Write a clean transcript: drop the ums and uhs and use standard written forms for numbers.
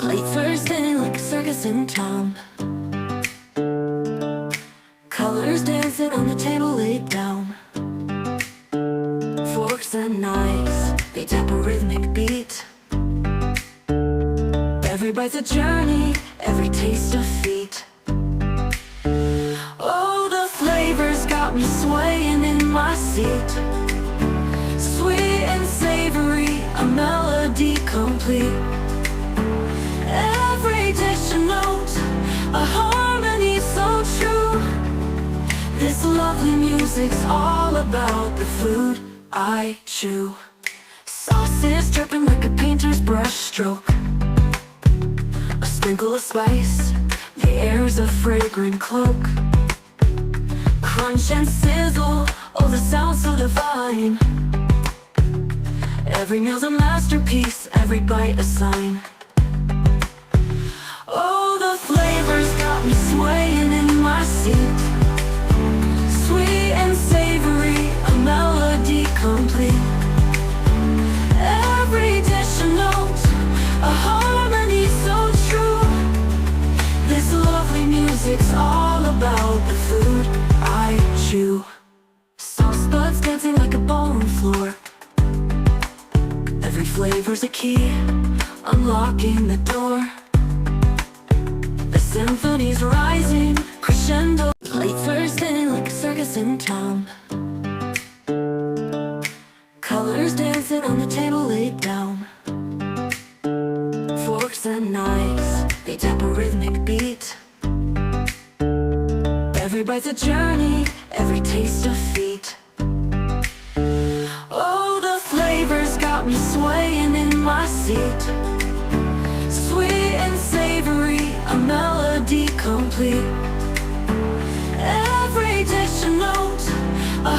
Late Thursday like a circus in town. Colors dancing on the table laid down. Forks and knives, they tap a rhythmic beat. Every bite's a journey, every taste a feat. Oh, the flavors got me swaying in my seat. Sweet and savory, a melody complete. Every dish a note, a harmony so true. This lovely music's all about the food I chew. Sauces dripping like a painter's brush stroke. A sprinkle of spice, the air's a fragrant cloak. Crunch and sizzle, oh the sound so divine. Every meal's a masterpiece, every bite a sign. Oh, the flavors got me swaying in my seat. Sweet and savory, a melody complete. Every dish a note, a harmony so true. This lovely music's all about the food I chew. Sauce buds dancing like a ballroom floor. Every flavor's a key, unlocking the door. The symphony's rising, crescendo. Late Thursday like a circus in town. Colors dancing on the table laid down. Forks and knives, they tap a rhythmic beat. Every bite's a journey, every taste a feat. Oh, the flavors got me swaying in my seat. Sweet and savory, a melody complete. Every dish a note, a